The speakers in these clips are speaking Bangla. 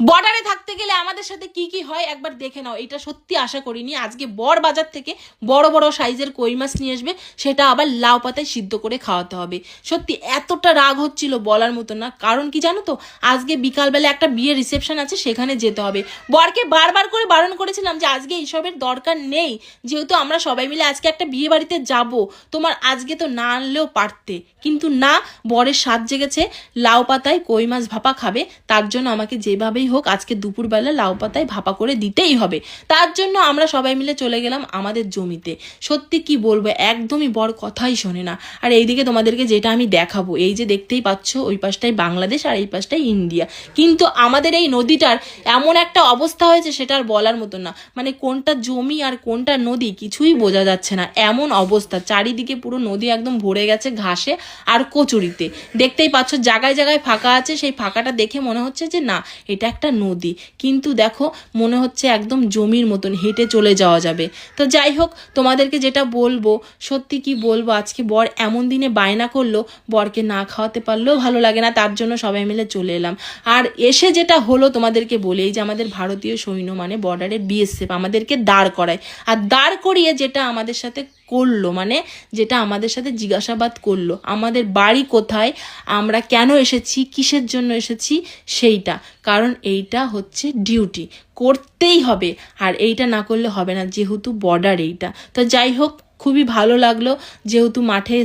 বর্ডারে থাকতে গেলে আমাদের সাথে কি কি হয় একবার দেখে নাও। এটা সত্যি আশা করিনি। আজকে বড় বাজার থেকে বড় বড় সাইজের কই মাছ নিয়ে আসবে, সেটা আবার লাউ পাতায় সিদ্ধ করে খাওয়াতে হবে। সত্যি এতটা রাগ হচ্ছিল বলার মতো না। কারণ কি জানো তো, আজকে বিকালবেলা একটা বিয়ের রিসেপশন আছে, সেখানে যেতে হবে। বরকে বারবার করে বারণ করেছিলাম যে আজকে এইসবের দরকার নেই, যেহেতু আমরা সবাই মিলে আজকে একটা বিয়ে বাড়িতে যাব, তোমার আজকে তো না আনলেও পারতে। কিন্তু না, বরের স্বাদ জেগেছে লাউ পাতায় কই মাছ ভাপা খাবে, তার জন্য আমাকে যেভাবেই হোক আজকে দুপুরবেলা লাউ পাতায় ভাপা করে দিতেই হবে। তার জন্য আমরা সবাই মিলে চলে গেলাম আমাদের জমিতে। সত্যি কি বলবো, একদমই বর কথাই শোনে না। আর এইদিকে তোমাদেরকে যেটা আমি দেখাবো, এই যে দেখতেই পাচ্ছ, ওই পাশটাই বাংলাদেশ আর এই পাশটাই ইন্ডিয়া। কিন্তু আমাদের এই নদীটার এমন একটা অবস্থা হয়েছে, সেটা আর বলার মতো না। মানে কোনটা জমি আর কোনটা নদী কিছুই বোঝা যাচ্ছে না, এমন অবস্থা। চারিদিকে পুরো নদী একদম ভরে গেছে ঘাসে আর কচুরিতে। দেখতেই পাচ্ছ জায়গায় জায়গায় ফাঁকা আছে, সেই ফাঁকাটা দেখে মনে হচ্ছে যে না, এটা একটা নদী, কিন্তু দেখো মনে হচ্ছে একদম জমির মতন, হেঁটে চলে যাওয়া যাবে। তো যাই হোক, তোমাদেরকে যেটা বলবো, সত্যি কি বলবো, আজকে বর এমন দিনে বায়না করলো, বরকে না খাওয়াতে পারলেও ভালো লাগে না, তার জন্য সবাই মিলে চলে এলাম। আর এসে যেটা হলো তোমাদেরকে বলে, এই যে আমাদের ভারতীয় সৈন্য মানে বর্ডারের বিএসএফ আমাদেরকে দাঁড় করায়, আর দাঁড় করিয়ে যেটা আমাদের সাথে করলো, মানে যেটা আমাদের সাথে জিজ্ঞাসাবাদ করলো আমাদের বাড়ি কোথায়, আমরা কেন এসেছি, কিসের জন্য এসেছি সেইটা। কারণ এইটা হচ্ছে ডিউটি, করতেই হবে, আর এইটা না করলে হবে না, যেহেতু বর্ডার এইটা। তো যাই হোক, খুবই ভালো লাগলো যেহেতু মাঠে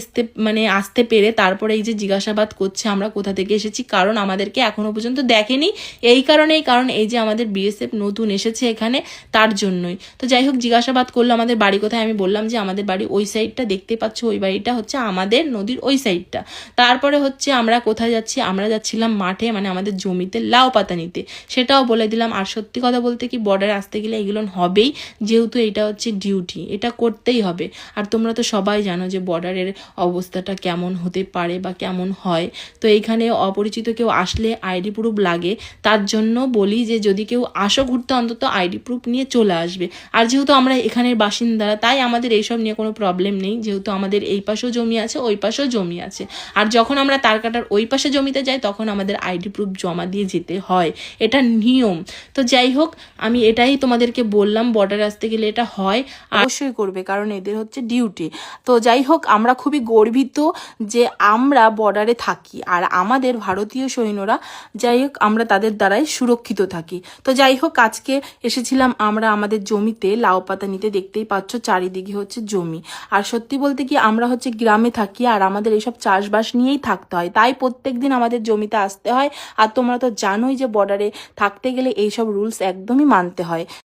আসতে পেরে। তারপরে এই যে জিজ্ঞাসাবাদ করছে আমরা কোথা থেকে এসেছি, কারণ আমাদেরকে এখনো পর্যন্ত দেখেনি, কারণ এই যে আমাদের বিএসএফ নতুন এসেছে এখানে, তার জন্যই। তো যাই হোক, জিজ্ঞাসাবাদ করলো আমাদের বাড়ি কোথায়। আমি বললাম যে আমাদের বাড়ি ওই সাইডটা, দেখতে পাচ্ছ ওই বাড়িটা হচ্ছে আমাদের নদীর ওই সাইডটা। তারপরে হচ্ছে আমরা কোথায় যাচ্ছি, আমরা যাচ্ছিলাম মাঠে, মানে আমাদের জমিতে লাউ পাতা নিতে, সেটাও বলে দিলাম। আর সত্যি কথা বলতে কি, বর্ডারে আসতে গেলে এগুলো হবেই, যেহেতু এটা হচ্ছে ডিউটি, এটা করতেই হবে। আর তোমরা তো সবাই জানো যে বর্ডারের অবস্থাটা কেমন হতে পারে বা কেমন হয়। তো এইখানে অপরিচিত কেউ আসলে আইডি প্রুফ লাগে, তার জন্য বলি যে যদি কেউ আসো ঘুরতে, অন্তত আইডি প্রুফ নিয়ে চলে আসবে। আর যেহেতু আমরা এখানের বাসিন্দা, তাই আমাদের এইসব নিয়ে কোনো প্রবলেম নেই, যেহেতু আমাদের এই পাশেও জমি আছে, ওই পাশেও জমি আছে। আর যখন আমরা তার কাটার ওই পাশে জমিতে যাই, তখন আমাদের আইডি প্রুফ জমা দিয়ে যেতে হয়, এটা নিয়ম। তো যাই হোক, আমি এটাই তোমাদেরকে বললাম, বর্ডারে আসতে গেলে এটা হয়, অবশ্যই করবে, কারণ এদের হচ্ছে ডিউটি। তো যাই হোক, আমরা খুবই গর্বিত যে আমরা বর্ডারে থাকি, আর আমাদের ভারতীয় সৈন্যরা, যাই হোক, আমরা তাদের দ্বারাই সুরক্ষিত থাকি। তো যাই হোক, আজকে এসেছিলাম আমরা আমাদের জমিতে লাউ পাতা নিতে। দেখতেই পাচ্ছ চারিদিকে হচ্ছে জমি। আর সত্যি বলতে কি, আমরা হচ্ছে গ্রামে থাকি, আর আমাদের এইসব চাষবাস নিয়েই থাকতে হয়, তাই প্রত্যেক দিন আমাদের জমিতে আসতে হয়। আর তোমরা তো জানোই যে বর্ডারে থাকতে গেলে এইসব রুলস একদমই মানতে হয়।